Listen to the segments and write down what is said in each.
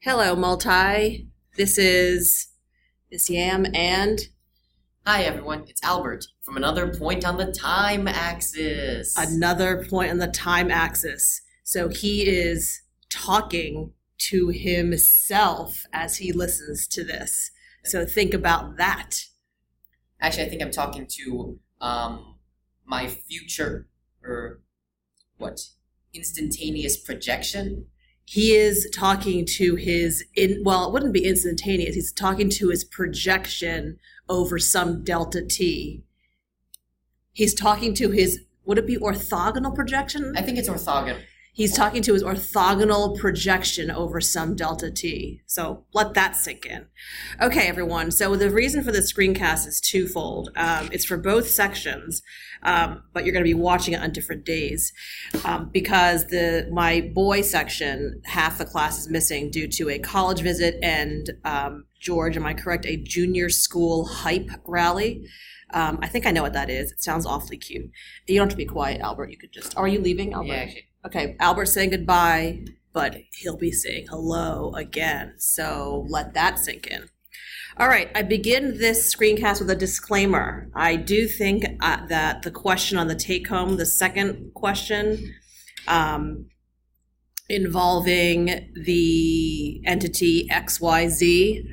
Hello, Multi. This is Yam and Hi everyone, it's Albert from another point on the time axis. another point on the time axis. So he is talking to himself as he listens to this. So think about that. Actually, I think I'm talking to my future or what? Instantaneous projection. He is talking to it wouldn't be instantaneous. He's talking to his projection over some delta t. He's talking to would it be orthogonal projection? I think it's orthogonal. He's talking to his orthogonal projection over some delta t. So let that sink in. Okay, everyone. So the reason for the screencast is twofold. It's for both sections, but you're going to be watching it on different days because my boy section, half the class is missing due to a college visit and, George, am I correct, a junior school hype rally. I think I know what that is. It sounds awfully cute. You don't have to be quiet, Albert. You could just. Are you leaving, Albert? Yeah, actually. Okay, Albert's saying goodbye, but he'll be saying hello again. So let that sink in. All right, I begin this screencast with a disclaimer. I do think that the question on the take-home, the second question, involving the entity XYZ,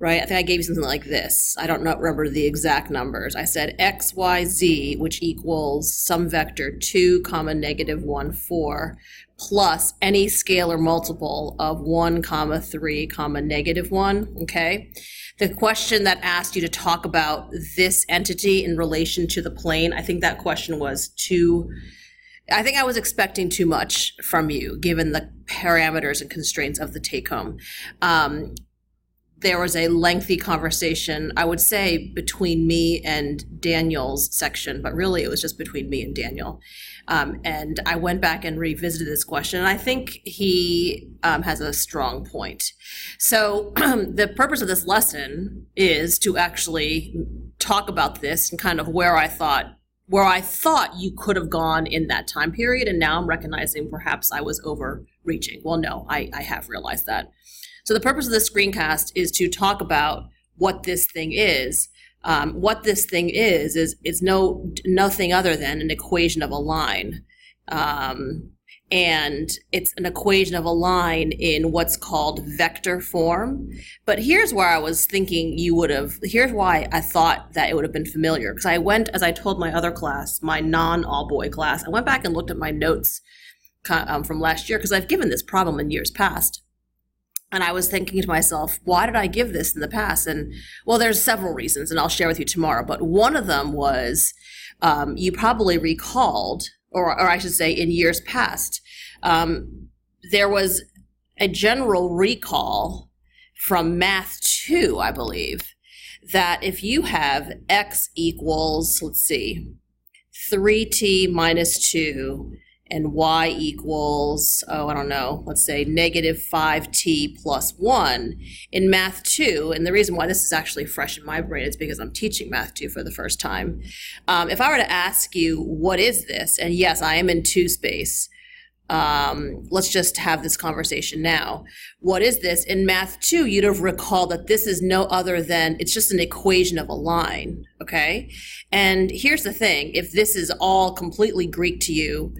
right? I think I gave you something like this. I don't remember the exact numbers. I said XYZ, which equals some vector 2, negative 1, 4, plus any scalar multiple of 1, 3, negative 1, okay? The question that asked you to talk about this entity in relation to the plane, I think that question was I think I was expecting too much from you, given the parameters and constraints of the take-home. There was a lengthy conversation, I would say, between me and Daniel's section, but really it was just between me and Daniel. And I went back and revisited this question, and I think he has a strong point. So the purpose of this lesson is to actually talk about this and kind of where I thought you could have gone in that time period, and now I'm recognizing perhaps I was overreaching. Well, no, I have realized that. So the purpose of this screencast is to talk about what this thing is. What this thing is nothing other than an equation of a line. And it's an equation of a line in what's called vector form. But here's where I was thinking here's why I thought that it would have been familiar. Because I went, as I told my other class, my non-all-boy class, I went back and looked at my notes from last year, because I've given this problem in years past. And I was thinking to myself, why did I give this in the past? And well, there's several reasons, and I'll share with you tomorrow. But one of them was, you probably recalled, or I should say in years past, there was a general recall from Math 2, I believe, that if you have x equals, 3t minus 2, and y equals, let's say negative 5t plus 1 in Math 2, and the reason why this is actually fresh in my brain is because I'm teaching Math 2 for the first time. If I were to ask you, what is this? And yes, I am in 2 space. Let's just have this conversation now. What is this? In Math 2, you'd have recalled that this is no other than, it's just an equation of a line, okay? And here's the thing, if this is all completely Greek to you,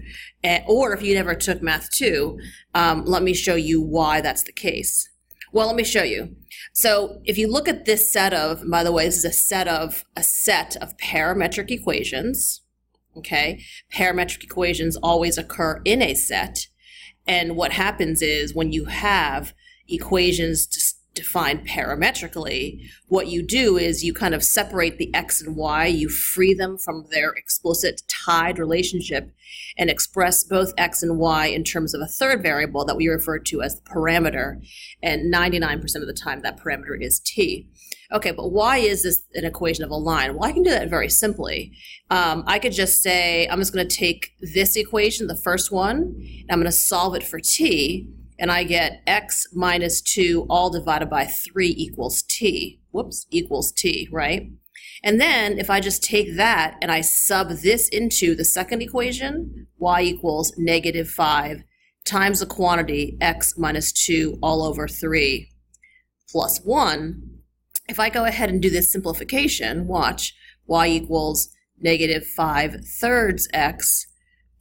or if you never took Math 2, let me show you why that's the case. Well, let me show you. So if you look at this set of, by the way, this is a set of parametric equations. Okay, parametric equations always occur in a set. And what happens is when you have equations defined parametrically, what you do is you kind of separate the x and y, you free them from their explicit tied relationship and express both x and y in terms of a third variable that we refer to as the parameter. And 99% of the time that parameter is t. Okay, but why is this an equation of a line? Well, I can do that very simply. I could just say, I'm just going to take this equation, the first one, and I'm going to solve it for t, and I get x minus 2 all divided by 3 equals t. Equals t, right? And then if I just take that and I sub this into the second equation, y equals negative 5 times the quantity x minus 2 all over 3 plus 1. If I go ahead and do this simplification, watch, y equals negative 5/3 x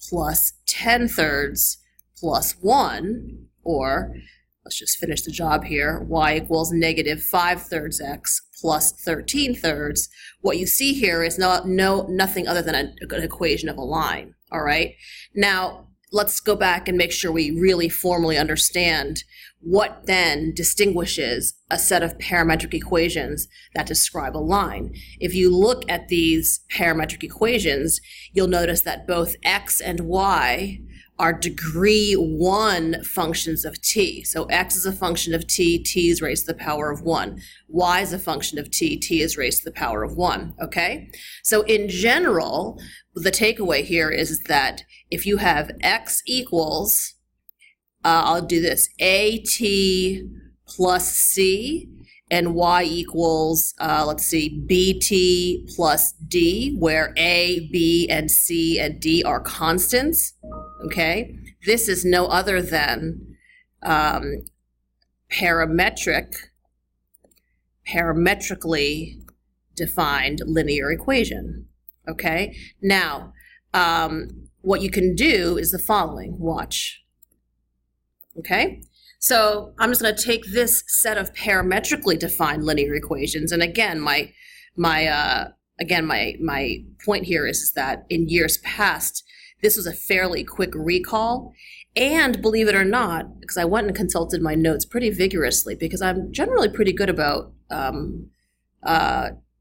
plus 10/3 plus 1, or let's just finish the job here, y equals negative 5/3 x plus 13/3. What you see here is nothing other than an equation of a line, all right? Now, let's go back and make sure we really formally understand what then distinguishes a set of parametric equations that describe a line. If you look at these parametric equations, you'll notice that both x and y are degree 1 functions of t. So x is a function of t, t is raised to the power of 1. Y is a function of t, t is raised to the power of 1, okay? So in general, the takeaway here is that if you have x equals, I'll do this, at plus c, and y equals, let's see, bt plus d, where a, b, and c, and d are constants, okay? This is no other than parametrically defined linear equation, okay? Now, what you can do is the following, watch. Okay, so I'm just going to take this set of parametrically defined linear equations, and again, my point here is that in years past, this was a fairly quick recall, and believe it or not, because I went and consulted my notes pretty vigorously, because I'm generally pretty good about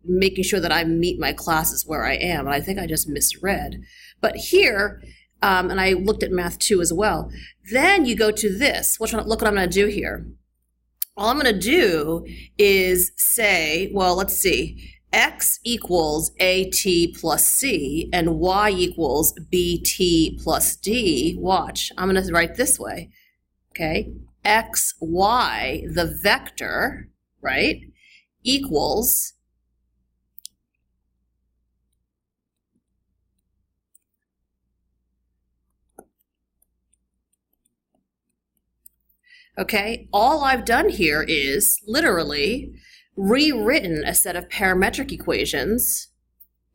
making sure that I meet my classes where I am, and I think I just misread. But here, and I looked at Math 2 as well. Then you go to this. Look what I'm going to do here. All I'm going to do is say, well, let's see, x equals at plus c and y equals bt plus d. Watch, I'm going to write this way, okay? X, y, the vector, right, equals okay, all I've done here is literally rewritten a set of parametric equations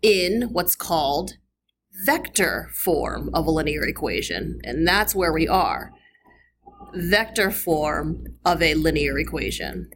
in what's called vector form of a linear equation, and that's where we are. Vector form of a linear equation.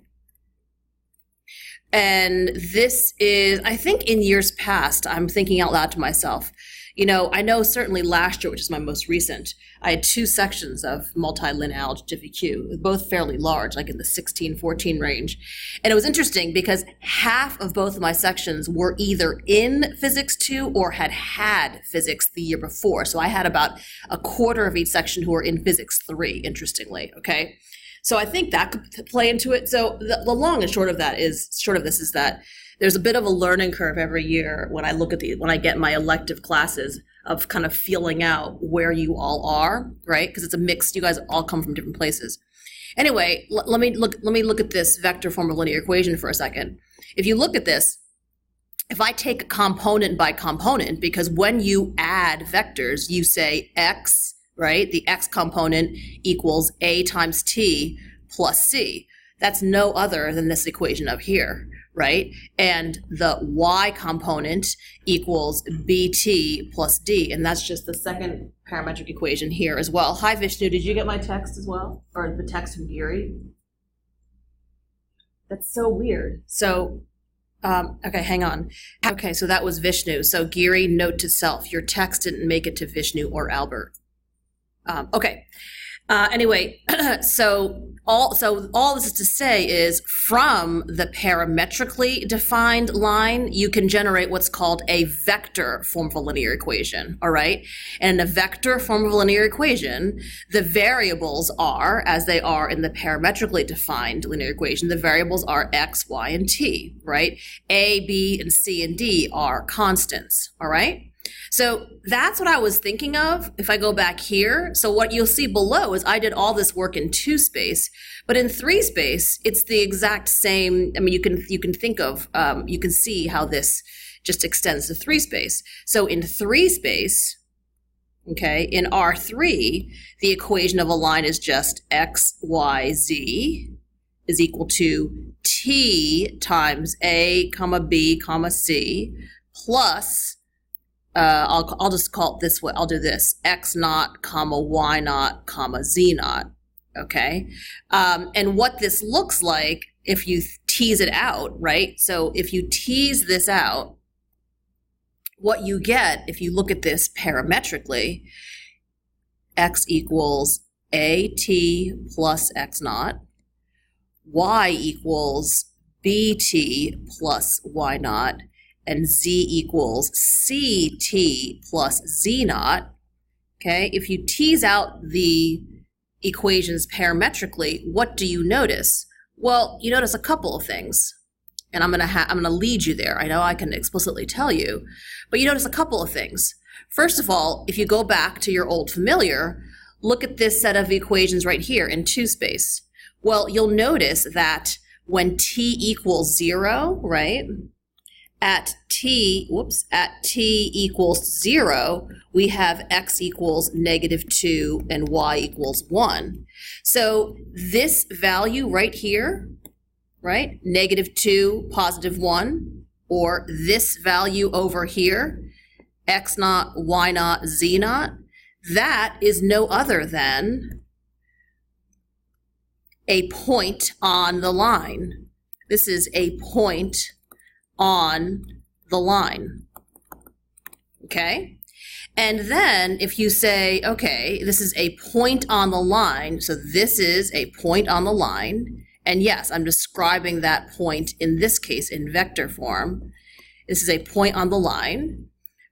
And this is, I think in years past, I'm thinking out loud to myself, you know, I know certainly last year, which is my most recent, I had 2 sections of multilinear algebra GVQ, both fairly large, like in the 16, 14 range. And it was interesting because half of both of my sections were either in Physics 2 or had Physics the year before. So I had about a quarter of each section who were in Physics 3, interestingly, okay? So I think that could play into it. So the long and short of this is that there's a bit of a learning curve every year when I get my elective classes of kind of feeling out where you all are, right? Because it's a mix. You guys all come from different places. Anyway, let me look at this vector form of linear equation for a second. If you look at this, if I take component by component, because when you add vectors, you say x, right? The x component equals a times t plus c. That's no other than this equation up here, right? And the y component equals bt plus d, and that's just the second parametric equation here as well. Hi, Vishnu, did you get my text as well? Or the text from Giri? That's so weird. So, okay, hang on. Okay, so that was Vishnu. So Giri, note to self, your text didn't make it to Vishnu or Albert. Okay. Anyway, so all this is to say is from the parametrically defined line, you can generate what's called a vector form of a linear equation, all right? And in a vector form of a linear equation, the variables are, as they are in the parametrically defined linear equation, the variables are x, y, and t, right? A, b, and c, and d are constants, all right? So that's what I was thinking of if I go back here. So what you'll see below is I did all this work in 2 space, but in 3 space, it's the exact same. I mean, you can think of, you can see how this just extends to 3 space. So in 3 space, Okay, in R3, the equation of a line is just x, y, z is equal to t times a, comma b, comma c, plus, I'll just call it this way, I'll do this, x naught, comma, y naught, comma, z naught, okay? And what this looks like if you tease it out, right? So if you tease this out, what you get, if you look at this parametrically, x equals at plus x naught, y equals bt plus y naught, and z equals ct plus z naught, okay? If you tease out the equations parametrically, what do you notice? Well, you notice a couple of things. And I'm gonna lead you there. I know I can explicitly tell you, but you notice a couple of things. First of all, if you go back to your old familiar, look at this set of equations right here in 2 space. Well, you'll notice that when t equals 0, right? At t equals 0, we have x equals -2 and y equals 1. So this value right here, right? -2, +1, or this value over here, x naught, y naught, z naught, that is no other than a point on the line. This is a point on the line, okay? And then if you say, okay, this is a point on the line, so this is a point on the line, and yes, I'm describing that point in this case in vector form. This is a point on the line,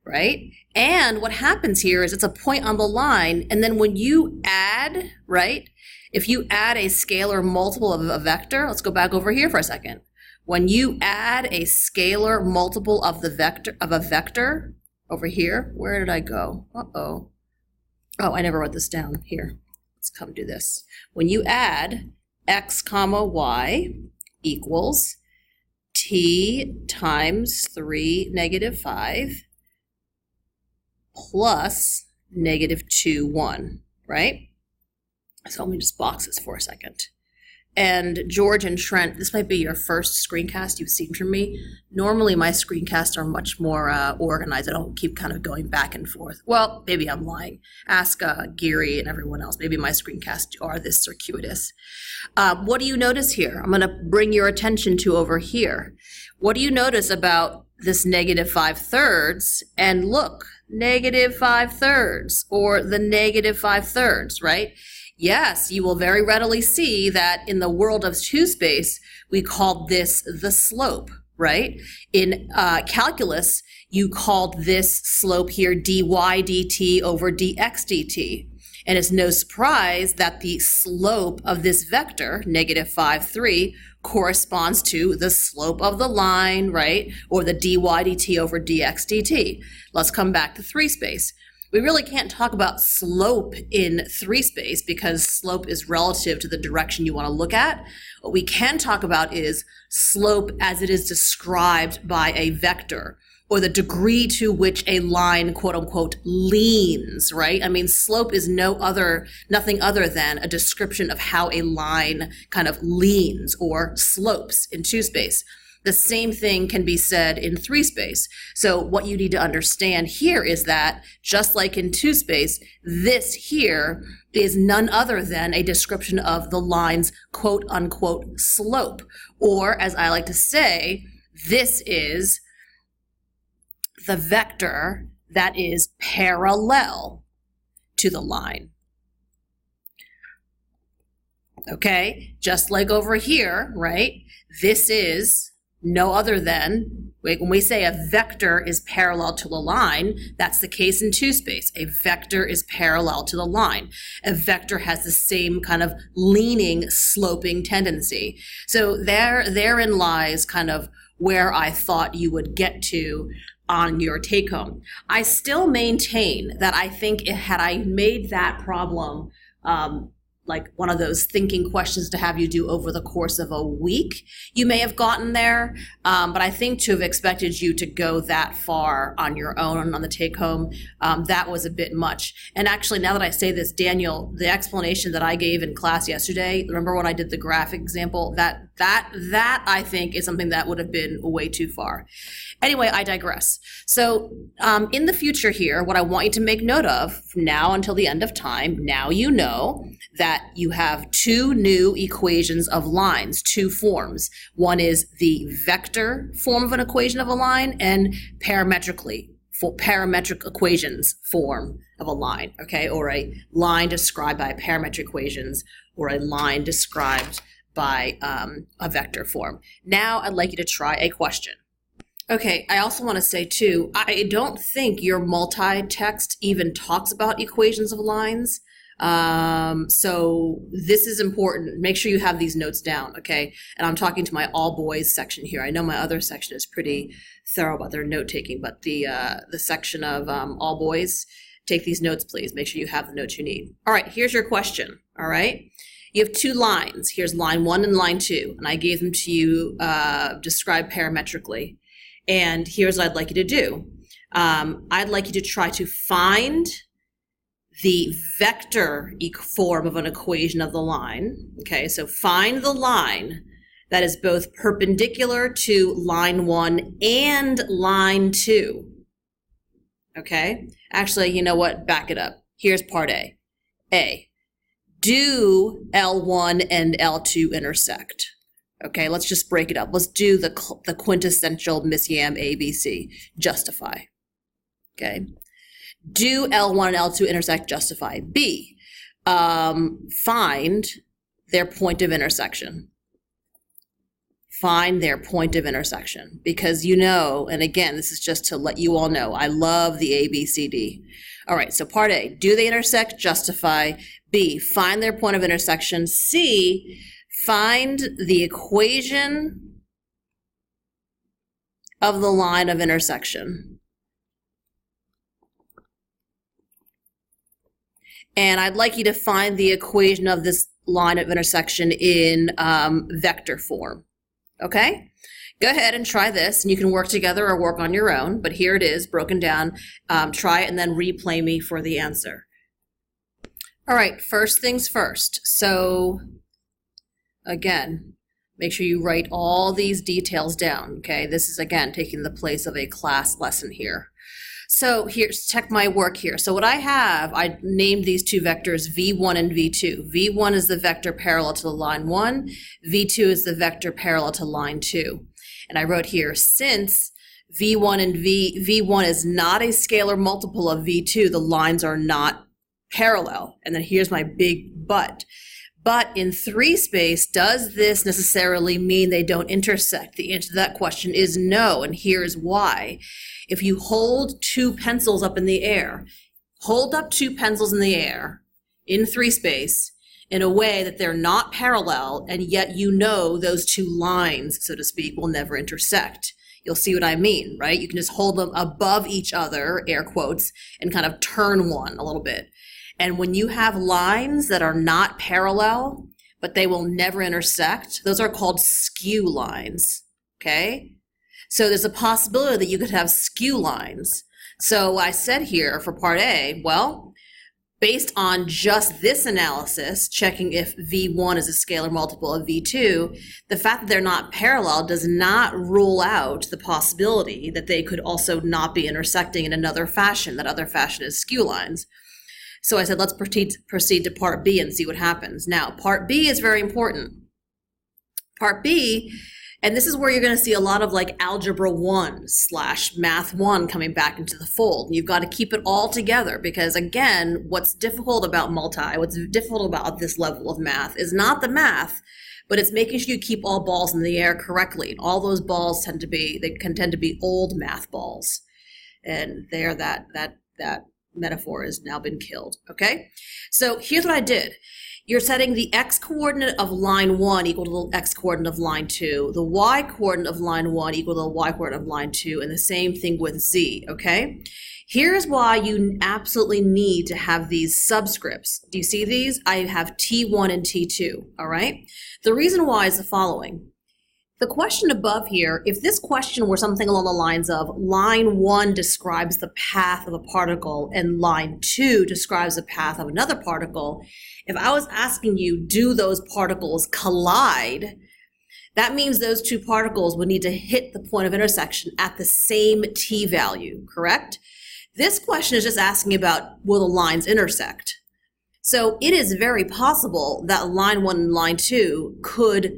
right? And what happens here is it's a point on the line, and then when you add, right? If you add a scalar multiple of a vector, let's go back over here for a second. When you add a scalar multiple of the vector of a vector over here, where did I go? Oh, I never wrote this down. Here, let's come do this. When you add x comma y equals t times 3 -5 plus -2, 1, right? So let me just box this for a second. And George and Trent, this might be your first screencast you've seen from me. Normally my screencasts are much more organized. I don't keep kind of going back and forth. Well, maybe I'm lying. Ask Geary and everyone else. Maybe my screencasts are this circuitous. What do you notice here? I'm going to bring your attention to over here. What do you notice about this -5/3? And look, -5/3 or the -5/3, right? Yes, you will very readily see that in the world of 2 space, we called this the slope, right? In calculus, you called this slope here dy dt over dx dt. And it's no surprise that the slope of this vector, -5/3, corresponds to the slope of the line, right? Or the dy dt over dx dt. Let's come back to 3 space. We really can't talk about slope in 3 space because slope is relative to the direction you want to look at. What we can talk about is slope as it is described by a vector, or the degree to which a line, quote unquote, leans, right? I mean, slope is nothing other than a description of how a line kind of leans or slopes in 2 space. The same thing can be said in 3 space. So what you need to understand here is that just like in 2 space, this here is none other than a description of the line's quote unquote slope. Or as I like to say, this is the vector that is parallel to the line. Okay, just like over here, right? This is no other than, when we say a vector is parallel to a line, that's the case in 2 space. A vector is parallel to the line. A vector has the same kind of leaning, sloping tendency. So therein lies kind of where I thought you would get to on your take home. I still maintain that I think had I made that problem like one of those thinking questions to have you do over the course of a week, you may have gotten there. But I think to have expected you to go that far on your own on the take home, that was a bit much. And actually, now that I say this, Daniel, the explanation that I gave in class yesterday, remember when I did the graphic example, that I think is something that would have been way too far. Anyway, I digress. So in the future here, what I want you to make note of from now until the end of time, now you know that you have two new equations of lines, two forms. One is the vector form of an equation of a line and parametric equations form of a line, okay? Or a line described by parametric equations or a line described by a vector form. Now I'd like you to try a question. Okay, I also want to say too, I don't think your multi-text even talks about equations of lines. So this is important. Make sure you have these notes down, okay? And I'm talking to my all boys section here. I know my other section is pretty thorough about their note taking, but the section of all boys, take these notes, please. Make sure you have the notes you need. All right, here's your question, all right? You have two lines. Here's line 1 and line 2, and I gave them to you described parametrically. And here's what I'd like you to do. I'd like you to try to find the vector form of an equation of the line. Okay, so find the line that is both perpendicular to line 1 and line 2. Okay, actually, you know what? Back it up. Here's part A. A, do L1 and L2 intersect? Okay, let's just break it up. Let's do the quintessential Miss Yam ABC, justify. Okay, do L1 and L2 intersect, justify. B, find their point of intersection. Find their point of intersection, because you know, and again, this is just to let you all know, I love the ABCD. All right, so part A, do they intersect, justify. B, find their point of intersection. C, find the equation of the line of intersection. And I'd like you to find the equation of this line of intersection in vector form. Okay? Go ahead and try this, and you can work together or work on your own, but here it is, broken down. Try it and then replay me for the answer. All right, first things first. So again, make sure you write all these details down, okay? This is, again, taking the place of a class lesson here. So here's, check my work here. So what I have, I named these two vectors V1 and V2. V1 is the vector parallel to line 1. V2 is the vector parallel to line 2. And I wrote here, since V1 and V1 is not a scalar multiple of V2, the lines are not parallel. And then here's my big but. But in 3 space, does this necessarily mean they don't intersect? The answer to that question is no, and here's why. If you hold 2 pencils up in the air, hold up 2 pencils in the air in 3 space in a way that they're not parallel, and yet you know those 2 lines, so to speak, will never intersect. You'll see what I mean, right? You can just hold them above each other, air quotes, and kind of turn one a little bit. And when you have lines that are not parallel, but they will never intersect, those are called skew lines, okay? So there's a possibility that you could have skew lines. So I said here for part A, well, based on just this analysis, checking if V1 is a scalar multiple of V2, the fact that they're not parallel does not rule out the possibility that they could also not be intersecting in another fashion. That other fashion is skew lines. So I said, let's proceed to part B and see what happens. Now, part B is very important. Part B, and this is where you're going to see a lot of like algebra 1 / math 1 coming back into the fold. You've got to keep it all together because, again, what's difficult about what's difficult about this level of math is not the math, but it's making sure you keep all balls in the air correctly. And all those balls tend to be old math balls. And there, that metaphor has now been killed, okay? So here's what I did. You're setting the x-coordinate of line 1 equal to the x-coordinate of line 2, the y-coordinate of line 1 equal to the y-coordinate of line 2, and the same thing with z, okay? Here's why you absolutely need to have these subscripts. Do you see these? I have T1 and T2, all right? The reason why is the following. The question above here, if this question were something along the lines of line 1 describes the path of a particle and line 2 describes the path of another particle, if I was asking you, do those particles collide, that means those two particles would need to hit the point of intersection at the same t value, correct? This question is just asking about, will the lines intersect? So it is very possible that line 1 and line 2 could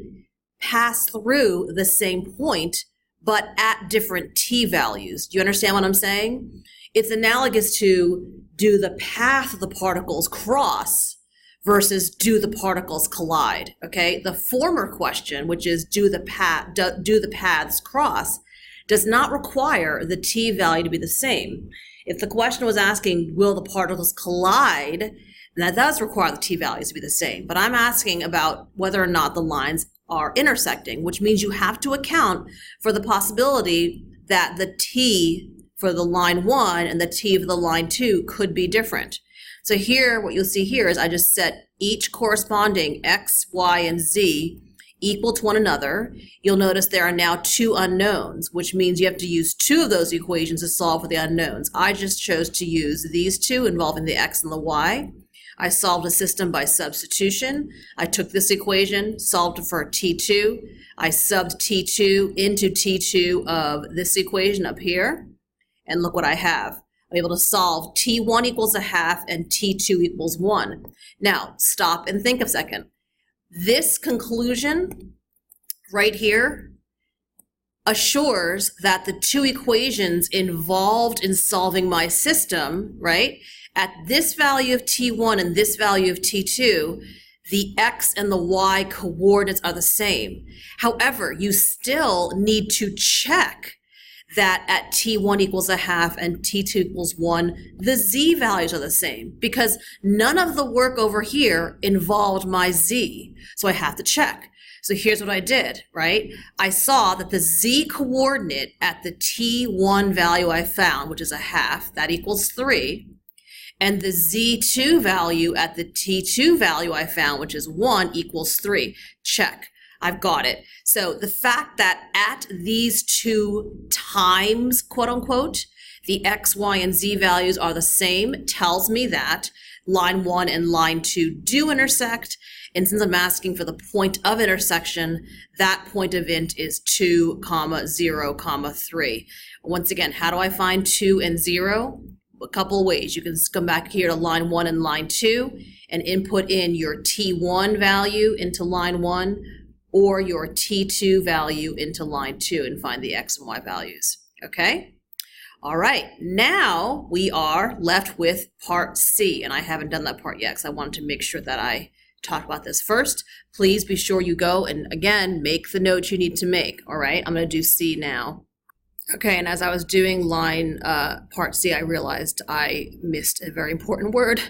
pass through the same point, but at different t values. Do you understand what I'm saying? It's analogous to, do the path of the particles cross versus do the particles collide, okay? The former question, which is do the paths cross, does not require the t value to be the same. If the question was asking, will the particles collide, that does require the t values to be the same. But I'm asking about whether or not the lines are intersecting, which means you have to account for the possibility that the t for the line 1 and the t for the line 2 could be different. So here, what you'll see here is I just set each corresponding x, y, and z equal to one another. You'll notice there are now two unknowns, which means you have to use two of those equations to solve for the unknowns. I just chose to use these two involving the x and the y. I solved a system by substitution. I took this equation, solved it for T2. I subbed T2 into T2 of this equation up here. And look what I have. I'm able to solve T1 equals a half and T2 equals 1. Now, stop and think a second. This conclusion right here assures that the two equations involved in solving my system, right, at this value of T1 and this value of T2, the x and the y coordinates are the same. However, you still need to check that at T1 equals a half and T2 equals 1, the z values are the same, because none of the work over here involved my z. So I have to check. So here's what I did, right? I saw that the z coordinate at the T1 value I found, which is a half, that equals 3. And the z2 value at the T2 value I found, which is 1, equals 3. Check. I've got it. So the fact that at these two times, quote unquote, the x, y, and z values are the same tells me that line 1 and line 2 do intersect. And since I'm asking for the point of intersection, that point of int is 2, 0, 3. Once again, how do I find 2 and 0? A couple of ways. You can come back here to line 1 and line 2 and input in your T1 value into line 1 or your T2 value into line 2 and find the x and y values, okay? All right, now we are left with part C, and I haven't done that part yet because I wanted to make sure that I talk about this first. Please be sure you go and, again, make the notes you need to make, all right? I'm going to do C now. Okay, and as I was doing line part C, I realized I missed a very important word.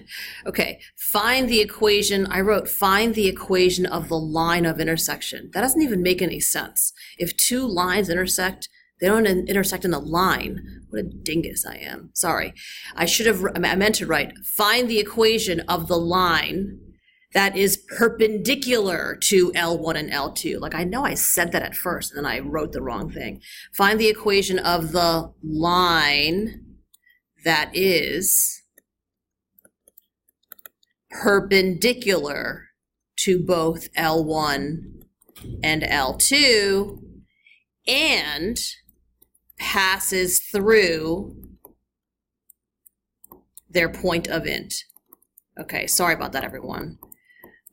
Okay, find the equation. I wrote find the equation of the line of intersection. That doesn't even make any sense. If two lines intersect, they don't intersect in a line. What a dingus I am. Sorry. I meant to write find the equation of the line that is perpendicular to L1 and L2. Like, I know I said that at first, and then I wrote the wrong thing. Find the equation of the line that is perpendicular to both L1 and L2 and passes through their point of int. Okay, sorry about that, everyone.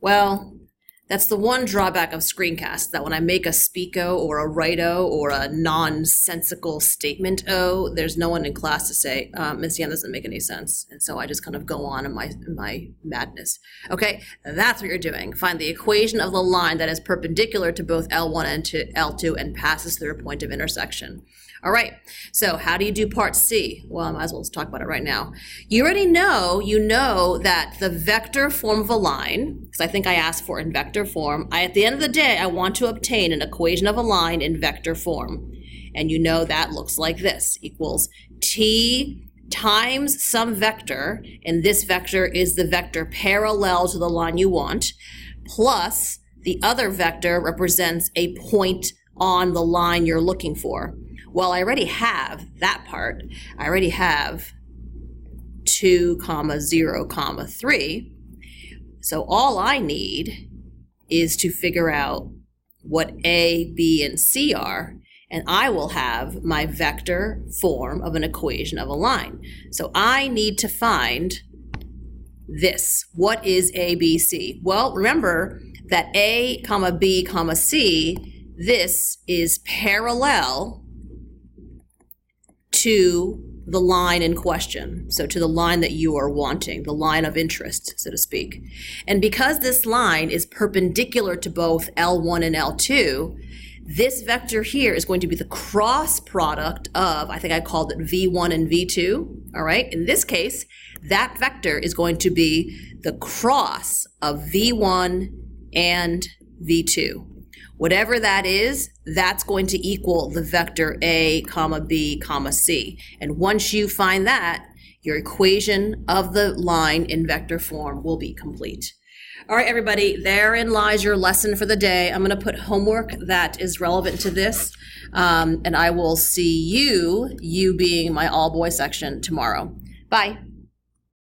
Well, that's the one drawback of screencasts, that when I make a speako or a write-o or a nonsensical statement-o, there's no one in class to say, Ms. Yan, doesn't make any sense. And so I just kind of go on in my madness. Okay, that's what you're doing. Find the equation of the line that is perpendicular to both L1 and to L2 and passes through a point of intersection. All right, so how do you do part C? Well, I might as well just talk about it right now. You already know, that the vector form of a line, because I think I asked for it in vector form, at the end of the day, I want to obtain an equation of a line in vector form. And you know that looks like this, equals T times some vector, and this vector is the vector parallel to the line you want, plus the other vector represents a point on the line you're looking for. Well, I already have that part. I already have 2, 0, 3. So all I need is to figure out what A, B, and C are, and I will have my vector form of an equation of a line. So I need to find this. What is A, B, C? Well, remember that A, B, C, this is parallel to the line in question. So to the line that you are wanting, the line of interest, so to speak. And because this line is perpendicular to both L1 and L2, this vector here is going to be the cross product of, I think I called it V1 and V2, all right? In this case, that vector is going to be the cross of V1 and V2. Whatever that is, that's going to equal the vector A, B, C. And once you find that, your equation of the line in vector form will be complete. All right, everybody, therein lies your lesson for the day. I'm going to put homework that is relevant to this, and I will see you being my all boy section tomorrow. Bye.